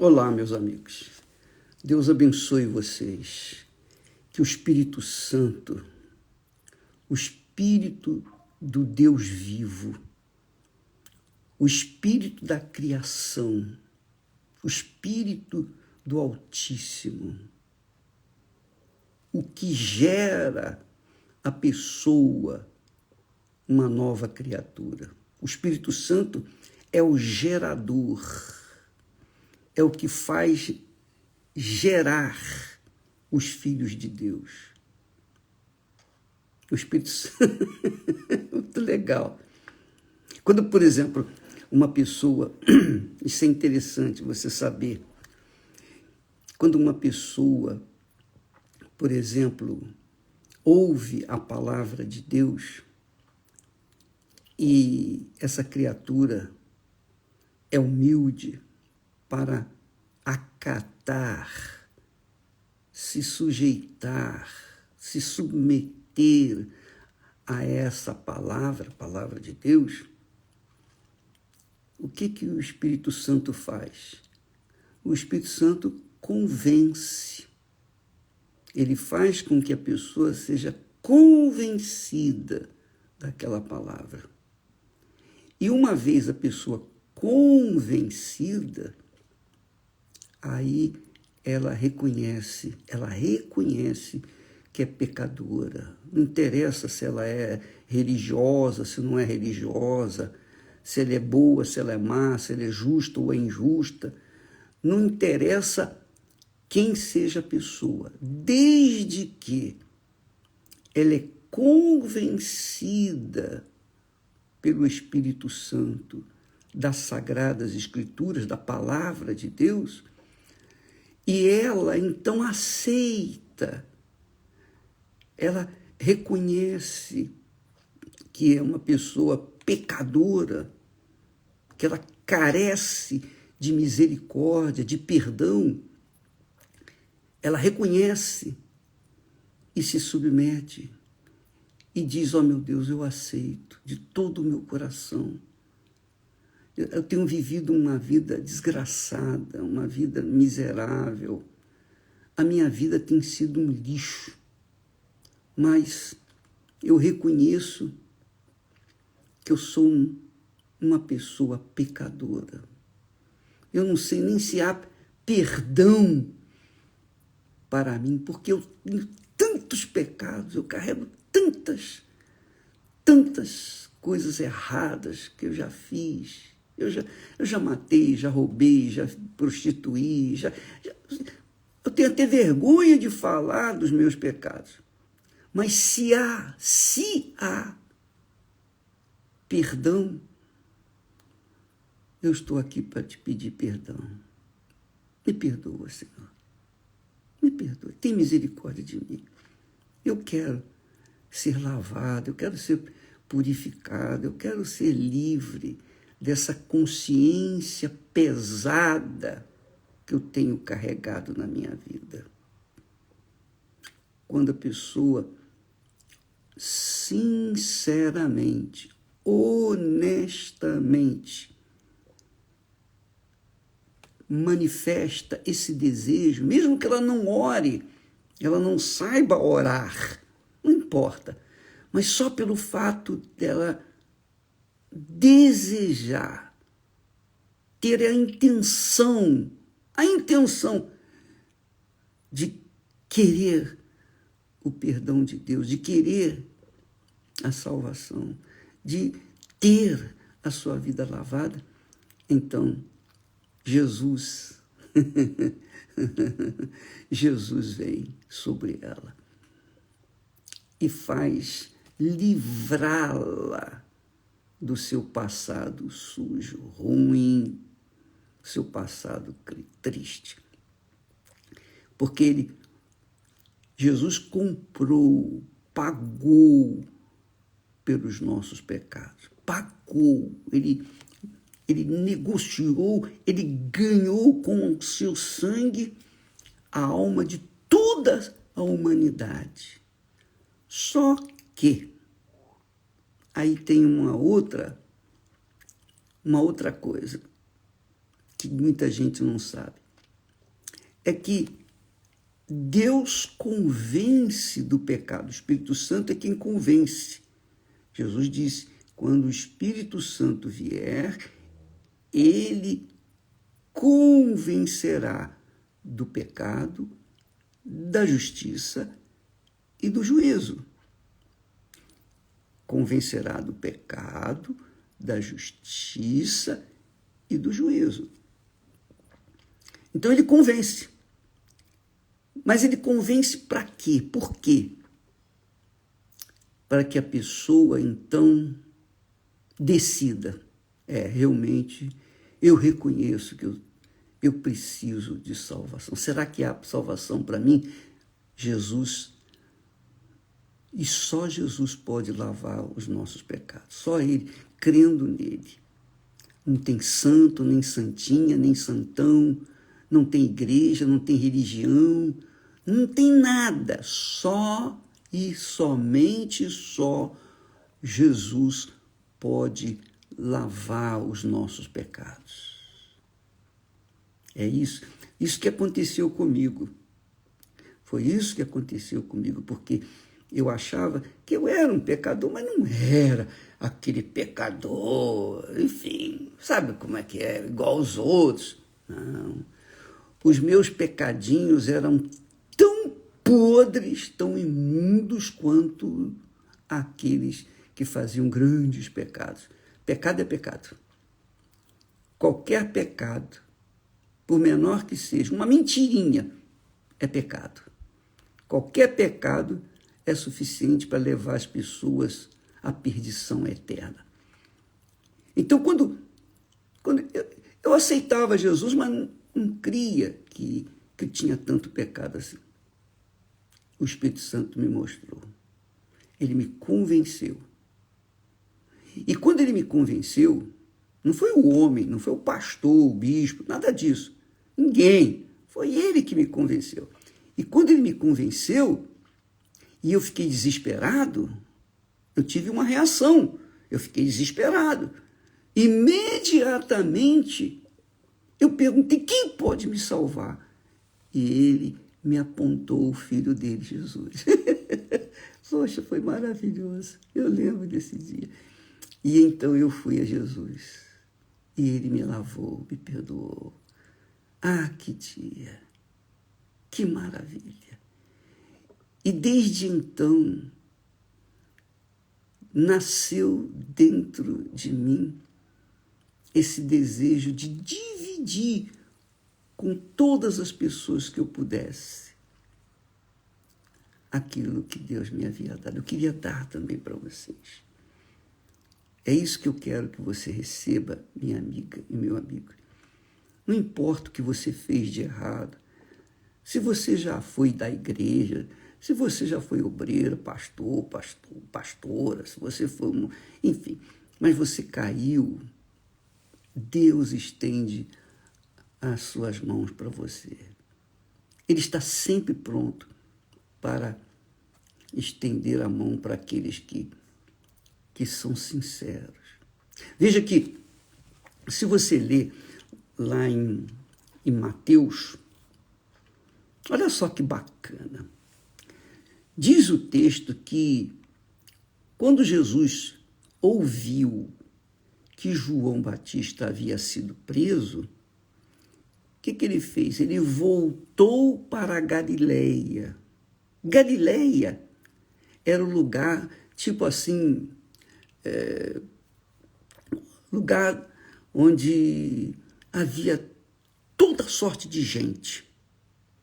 Olá, meus amigos. Deus abençoe vocês. Que o Espírito Santo, o Espírito do Deus vivo, o Espírito da criação, o Espírito do Altíssimo, o que gera a pessoa uma nova criatura. O Espírito Santo é o gerador, é o que faz gerar os filhos de Deus. O Espírito Santo é muito legal. Quando, por exemplo, uma pessoa, isso é interessante você saber, quando uma pessoa, por exemplo, ouve a palavra de Deus e essa criatura é humilde para acatar, se sujeitar, se submeter a essa palavra, a palavra de Deus, o que o Espírito Santo faz? O Espírito Santo convence. Ele faz com que a pessoa seja convencida daquela palavra. E uma vez a pessoa convencida, aí ela reconhece que é pecadora. Não interessa se ela é religiosa, se não é religiosa, se ela é boa, se ela é má, se ela é justa ou é injusta. Não interessa quem seja a pessoa, desde que ela é convencida pelo Espírito Santo das Sagradas Escrituras, da Palavra de Deus, e ela então aceita, ela reconhece que é uma pessoa pecadora, que ela carece de misericórdia, de perdão, ela reconhece e se submete e diz: ó meu Deus, eu aceito de todo o meu coração. Eu tenho vivido uma vida desgraçada, uma vida miserável. A minha vida tem sido um lixo, mas eu reconheço que eu sou uma pessoa pecadora. Eu não sei nem se há perdão para mim, porque eu tenho tantos pecados, eu carrego tantas coisas erradas que eu já fiz. Eu já matei, já roubei, já prostituí, eu tenho até vergonha de falar dos meus pecados. Mas se há perdão, eu estou aqui para te pedir perdão. Me perdoa, Senhor. Me perdoa. Tem misericórdia de mim. Eu quero ser lavado, eu quero ser purificado, eu quero ser livre dessa consciência pesada que eu tenho carregado na minha vida. Quando a pessoa sinceramente, honestamente, manifesta esse desejo, mesmo que ela não ore, ela não saiba orar, não importa, mas só pelo fato dela desejar, ter a intenção de querer o perdão de Deus, de querer a salvação, de ter a sua vida lavada, então Jesus vem sobre ela e faz livrá-la do seu passado sujo, ruim, seu passado triste. Porque Jesus comprou, pagou pelos nossos pecados, pagou, ele negociou, ele ganhou com o seu sangue a alma de toda a humanidade. Só que aí tem uma outra coisa que muita gente não sabe. é que Deus convence do pecado. O Espírito Santo é quem convence. Jesus disse, quando o Espírito Santo vier, ele convencerá do pecado, da justiça e do juízo. Convencerá do pecado, da justiça e do juízo. Então ele convence. Mas ele convence para quê? Por quê? Para que a pessoa, então, decida. Realmente, eu reconheço que eu preciso de salvação. Será que há salvação para mim? Jesus, e só Jesus pode lavar os nossos pecados. Só Ele, crendo nele. Não tem santo, nem santinha, nem santão, não tem igreja, não tem religião, não tem nada. Só e somente só Jesus pode lavar os nossos pecados. É isso que aconteceu comigo. Foi isso que aconteceu comigo, porque eu achava que eu era um pecador, mas não era aquele pecador, enfim, sabe como é que é, igual aos outros. Não. Os meus pecadinhos eram tão podres, tão imundos quanto aqueles que faziam grandes pecados. Pecado é pecado. Qualquer pecado, por menor que seja, uma mentirinha, é pecado. Qualquer pecado é suficiente para levar as pessoas à perdição eterna. Então, quando eu aceitava Jesus, mas não cria que tinha tanto pecado assim. O Espírito Santo me mostrou. Ele me convenceu. E quando ele me convenceu, não foi o homem, não foi o pastor, o bispo, nada disso. Ninguém. Foi ele que me convenceu. E quando ele me convenceu, e eu fiquei desesperado, eu tive uma reação. Eu fiquei desesperado. Imediatamente, eu perguntei, quem pode me salvar? E ele me apontou o filho dele, Jesus. Poxa, foi maravilhoso. Eu lembro desse dia. E então eu fui a Jesus. E ele me lavou, me perdoou. Ah, que dia! Que maravilha! E desde então, nasceu dentro de mim esse desejo de dividir com todas as pessoas que eu pudesse aquilo que Deus me havia dado. Eu queria dar também para vocês. É isso que eu quero que você receba, minha amiga e meu amigo. Não importa o que você fez de errado, se você já foi da igreja, se você já foi obreiro, pastora, se você foi, enfim, mas você caiu, Deus estende as suas mãos para você. Ele está sempre pronto para estender a mão para aqueles que são sinceros. Veja que, se você ler lá em Mateus, olha só que bacana. Diz o texto que, quando Jesus ouviu que João Batista havia sido preso, o que ele fez? Ele voltou para a Galileia. Galileia era o lugar, tipo assim, lugar onde havia toda sorte de gente.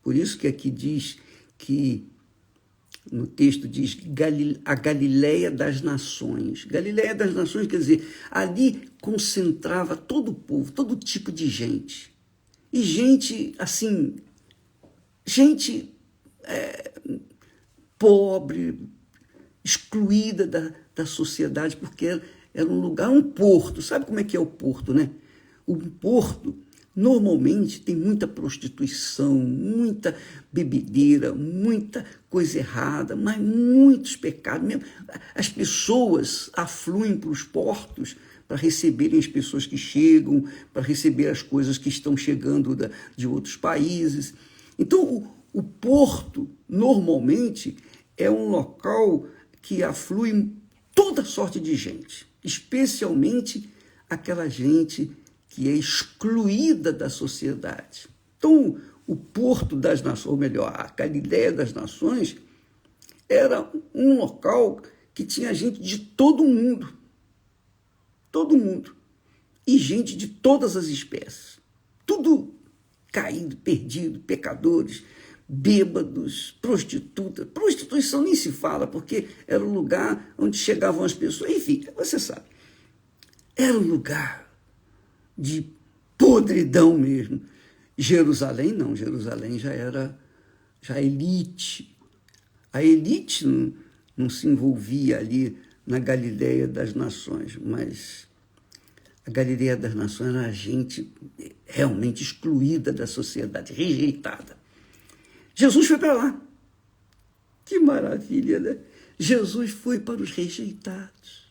Por isso que aqui diz que, no texto diz, a Galileia das Nações. Galileia das Nações quer dizer, ali concentrava todo o povo, todo tipo de gente. E gente, assim, gente pobre, excluída da sociedade, porque era um lugar, um porto. Sabe como é que é o porto, né? O porto, normalmente, tem muita prostituição, muita bebedeira, muita coisa errada, mas muitos pecados mesmo. As pessoas afluem para os portos para receberem as pessoas que chegam, para receber as coisas que estão chegando de outros países. Então, o porto, normalmente, é um local que aflui toda sorte de gente, especialmente aquela gente que é excluída da sociedade. Então, o porto das nações, ou melhor, a Galileia das Nações, era um local que tinha gente de todo mundo, e gente de todas as espécies, tudo caído, perdido, pecadores, bêbados, prostitutas. Prostituição nem se fala, porque era o lugar onde chegavam as pessoas. Enfim, você sabe, era um lugar de podridão mesmo. Jerusalém não, Jerusalém já era elite. A elite não se envolvia ali na Galileia das Nações, mas a Galileia das Nações era a gente realmente excluída da sociedade, rejeitada. Jesus foi para lá. Que maravilha, né? Jesus foi para os rejeitados.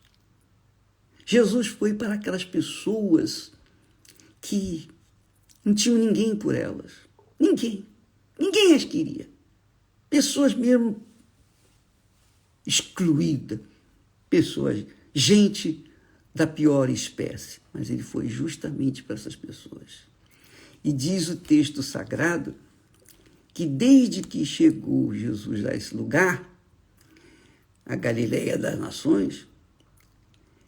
Jesus foi para aquelas pessoas que não tinham ninguém por elas. Ninguém as queria. Pessoas mesmo excluídas. Pessoas, gente da pior espécie. Mas ele foi justamente para essas pessoas. E diz o texto sagrado que desde que chegou Jesus a esse lugar, a Galileia das Nações,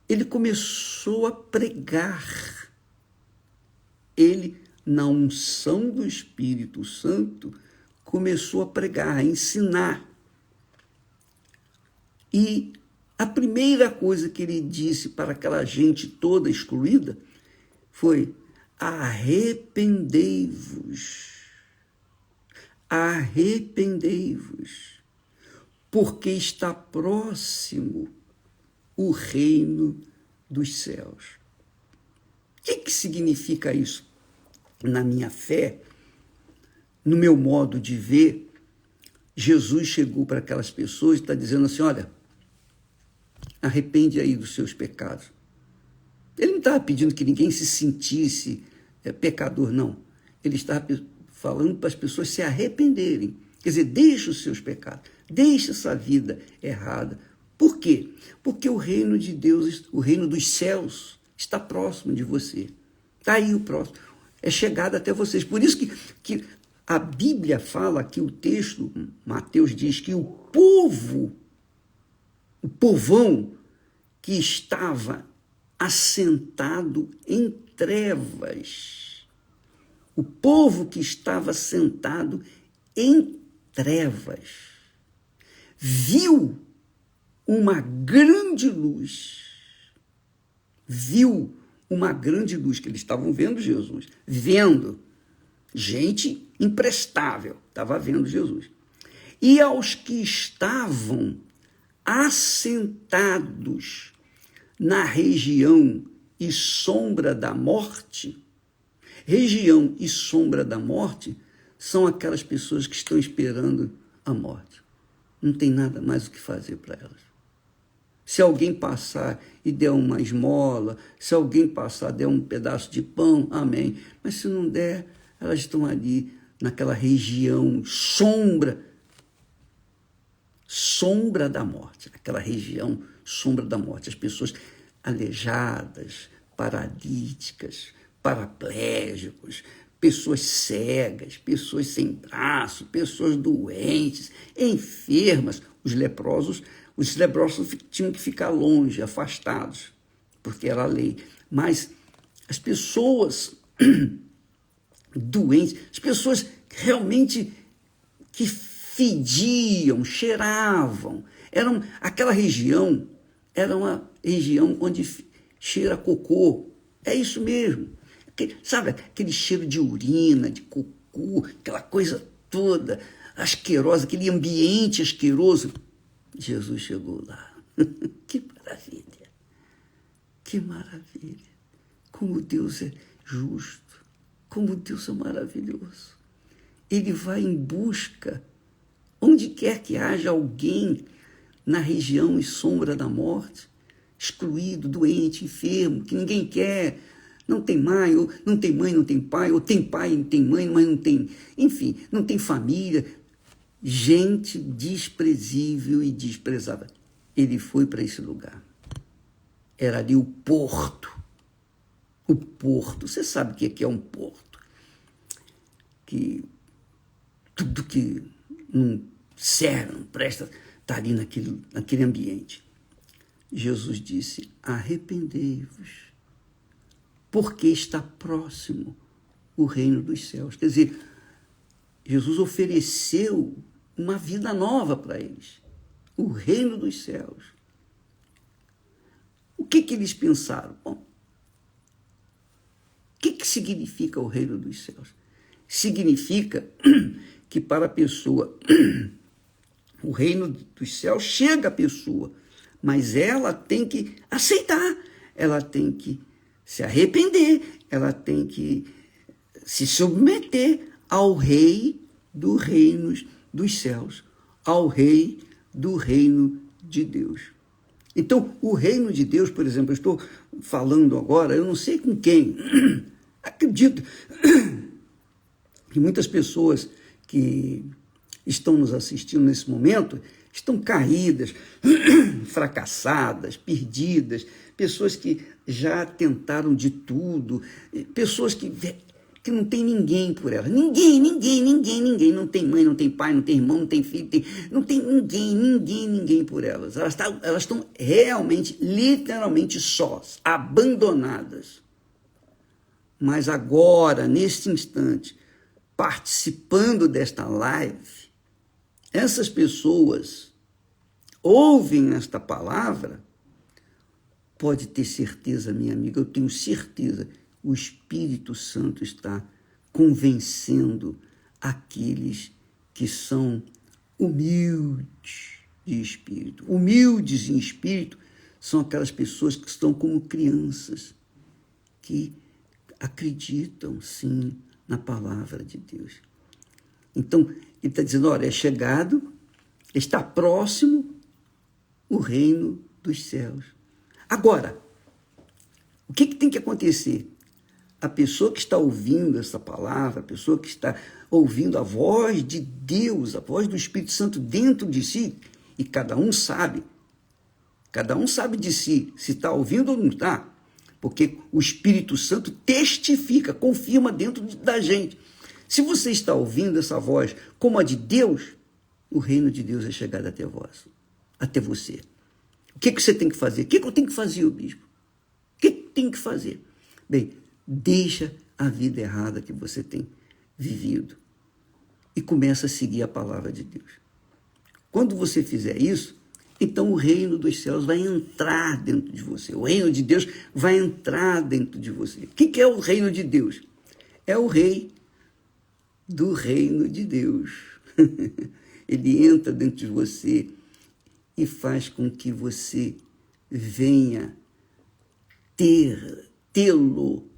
ele começou a pregar. Ele, na unção do Espírito Santo, começou a pregar, a ensinar. E a primeira coisa que ele disse para aquela gente toda excluída foi: arrependei-vos, porque está próximo o reino dos céus. O que significa isso? Na minha fé, no meu modo de ver, Jesus chegou para aquelas pessoas e está dizendo assim: olha, arrepende aí dos seus pecados. Ele não estava pedindo que ninguém se sentisse pecador, não. Ele estava falando para as pessoas se arrependerem. Quer dizer, deixe os seus pecados, deixe essa vida errada. Por quê? Porque o reino de Deus, o reino dos céus, está próximo de você. Está aí o próximo. É chegado até vocês. Por isso que a Bíblia fala que o texto, Mateus diz que o povão que estava assentado em trevas, o povo que estava sentado em trevas, viu uma grande luz. Viu uma grande luz, que eles estavam vendo Jesus, vendo gente imprestável, estava vendo Jesus. E aos que estavam assentados na região e sombra da morte, região e sombra da morte são aquelas pessoas que estão esperando a morte. Não tem nada mais o que fazer para elas. Se alguém passar e der uma esmola, se alguém passar e der um pedaço de pão, amém. Mas se não der, elas estão ali naquela região sombra da morte, aquela região sombra da morte. As pessoas aleijadas, paralíticas, paraplégicos, pessoas cegas, pessoas sem braço, pessoas doentes, enfermas. Os leprosos tinham que ficar longe, afastados, porque era a lei. Mas as pessoas doentes, as pessoas realmente que fediam, cheiravam, aquela região era uma região onde cheira cocô. É isso mesmo. Sabe aquele cheiro de urina, de cocô, aquela coisa toda asquerosa, aquele ambiente asqueroso. Jesus chegou lá. Que maravilha! Que maravilha! Como Deus é justo, como Deus é maravilhoso. Ele vai em busca, onde quer que haja alguém na região e sombra da morte, excluído, doente, enfermo, que ninguém quer, não tem mãe, ou não tem mãe, não tem pai, ou tem pai, não tem mãe, mas não tem, enfim, não tem família. Gente desprezível e desprezada. Ele foi para esse lugar. Era ali o porto. O porto. Você sabe o que é um porto? Que tudo que não serve, não presta, está ali naquele ambiente. Jesus disse, arrependei-vos, porque está próximo o reino dos céus. Quer dizer, Jesus ofereceu uma vida nova para eles, o reino dos céus. O que eles pensaram? Bom, o que significa o reino dos céus? Significa que para a pessoa, o reino dos céus chega à pessoa, mas ela tem que aceitar, ela tem que se arrepender, ela tem que se submeter ao rei do reino dos céus, ao rei do reino de Deus. Então, o reino de Deus, por exemplo, eu estou falando agora, eu não sei com quem, acredito que muitas pessoas que estão nos assistindo nesse momento estão caídas, fracassadas, perdidas, pessoas que já tentaram de tudo, pessoas que não tem ninguém por elas. Ninguém. Não tem mãe, não tem pai, não tem irmão, não tem filho, não tem ninguém por elas. Elas estão realmente, literalmente sós, abandonadas. Mas agora, neste instante, participando desta live, essas pessoas ouvem esta palavra, pode ter certeza, minha amiga, eu tenho certeza, o Espírito Santo está convencendo aqueles que são humildes de espírito. Humildes em espírito são aquelas pessoas que estão como crianças, que acreditam, sim, na palavra de Deus. Então, ele está dizendo, olha, é chegado, está próximo o reino dos céus. Agora, o que tem que acontecer? A pessoa que está ouvindo essa palavra, a pessoa que está ouvindo a voz de Deus, a voz do Espírito Santo dentro de si, e cada um sabe de si, se está ouvindo ou não está, porque o Espírito Santo testifica, confirma dentro da gente. Se você está ouvindo essa voz como a de Deus, o reino de Deus é chegado até vós, até você. O que você tem que fazer? O que eu tenho que fazer, o bispo? O que tem que fazer? Bem, deixa a vida errada que você tem vivido e começa a seguir a palavra de Deus. Quando você fizer isso, então o reino dos céus vai entrar dentro de você. O reino de Deus vai entrar dentro de você. O que é o reino de Deus? É o rei do reino de Deus. Ele entra dentro de você e faz com que você venha tê-lo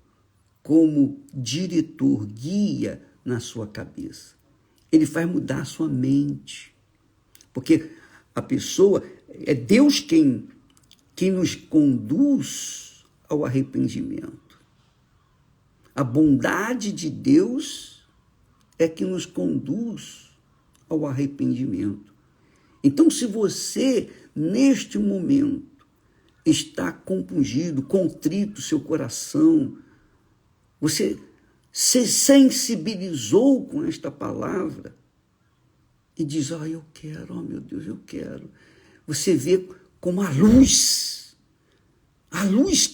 como diretor, guia na sua cabeça. Ele faz mudar a sua mente. Porque a pessoa, é Deus quem nos conduz ao arrependimento. A bondade de Deus é que nos conduz ao arrependimento. Então, se você, neste momento, está compungido, contrito seu coração, você se sensibilizou com esta palavra e diz, eu quero, meu Deus, eu quero. Você vê como a luz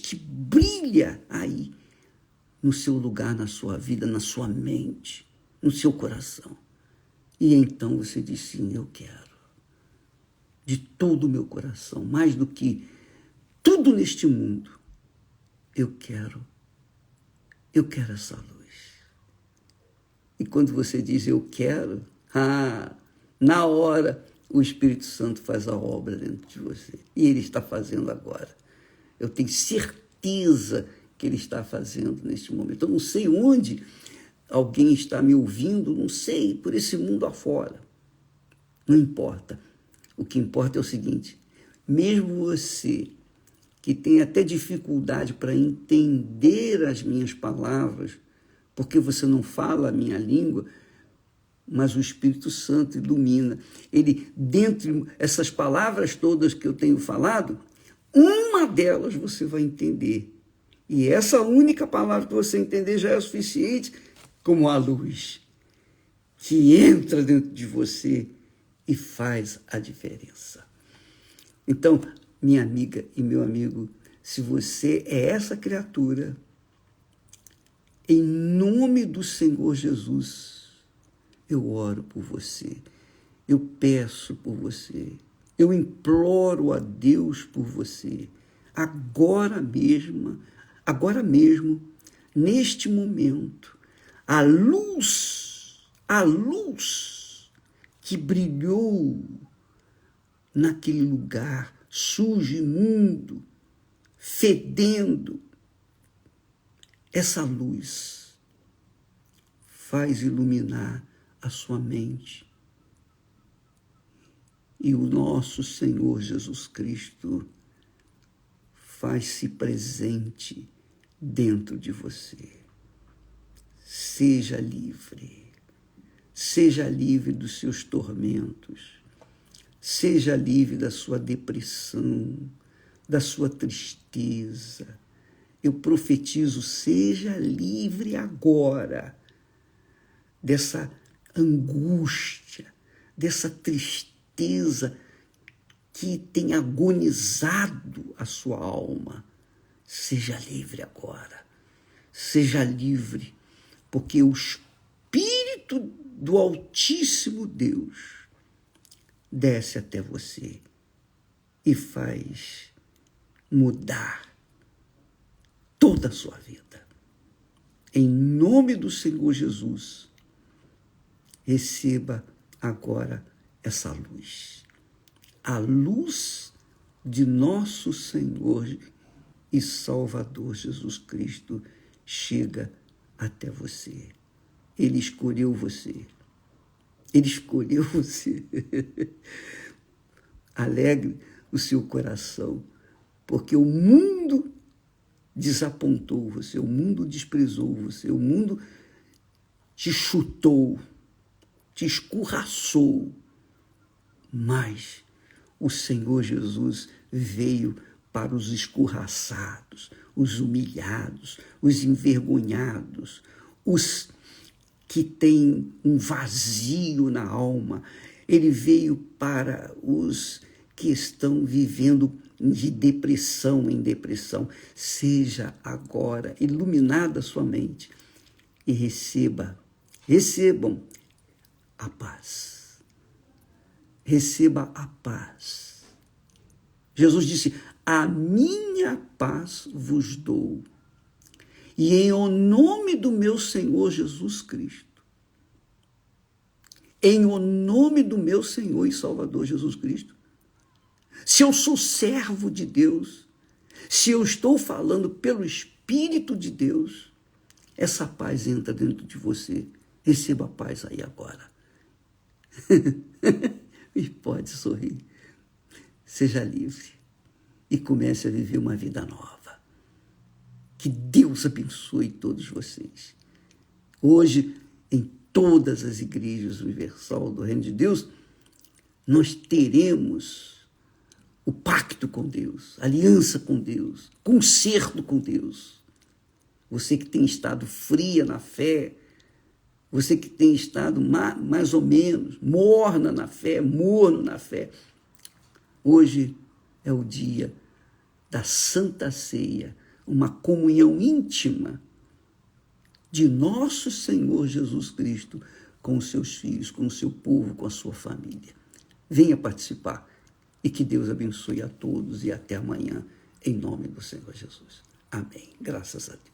que brilha aí no seu lugar, na sua vida, na sua mente, no seu coração. E então você diz, sim, eu quero. De todo o meu coração, mais do que tudo neste mundo, eu quero essa luz. E quando você diz eu quero, na hora o Espírito Santo faz a obra dentro de você. E ele está fazendo agora. Eu tenho certeza que ele está fazendo neste momento. Eu não sei onde alguém está me ouvindo, não sei, por esse mundo afora. Não importa. O que importa é o seguinte, mesmo você que tem até dificuldade para entender as minhas palavras, porque você não fala a minha língua, mas o Espírito Santo ilumina. Ele, dentre essas palavras todas que eu tenho falado, uma delas você vai entender. E essa única palavra que você entender já é suficiente, como a luz que entra dentro de você e faz a diferença. Então, minha amiga e meu amigo, se você é essa criatura, em nome do Senhor Jesus, eu oro por você, eu peço por você, eu imploro a Deus por você, agora mesmo, neste momento, a luz que brilhou naquele lugar sujo, imundo, fedendo, essa luz faz iluminar a sua mente. E o nosso Senhor Jesus Cristo faz-se presente dentro de você. Seja livre dos seus tormentos, seja livre da sua depressão, da sua tristeza. Eu profetizo, seja livre agora dessa angústia, dessa tristeza que tem agonizado a sua alma. Seja livre agora, seja livre, porque o Espírito do Altíssimo Deus desce até você e faz mudar toda a sua vida. Em nome do Senhor Jesus, receba agora essa luz. A luz de nosso Senhor e Salvador Jesus Cristo chega até você. Ele escolheu você. Ele escolheu você. Alegre o seu coração, porque o mundo desapontou você, o mundo desprezou você, o mundo te chutou, te escorraçou, mas o Senhor Jesus veio para os escorraçados, os humilhados, os envergonhados, os que têm um vazio na alma. Ele veio para os que estão vivendo de depressão em depressão. Seja agora iluminada a sua mente e recebam a paz. Receba a paz. Jesus disse, a minha paz vos dou. E em o nome do meu Senhor Jesus Cristo, em o nome do meu Senhor e Salvador Jesus Cristo, se eu sou servo de Deus, se eu estou falando pelo Espírito de Deus, essa paz entra dentro de você. Receba a paz aí agora. E pode sorrir. Seja livre e comece a viver uma vida nova. Que Deus abençoe todos vocês. Hoje, em todas as igrejas universal do Reino de Deus, nós teremos o pacto com Deus, aliança com Deus, concerto com Deus. Você que tem estado fria na fé, você que tem estado mais ou menos morno na fé, hoje é o dia da Santa Ceia, uma comunhão íntima de nosso Senhor Jesus Cristo com os seus filhos, com o seu povo, com a sua família. Venha participar e que Deus abençoe a todos e até amanhã, em nome do Senhor Jesus. Amém. Graças a Deus.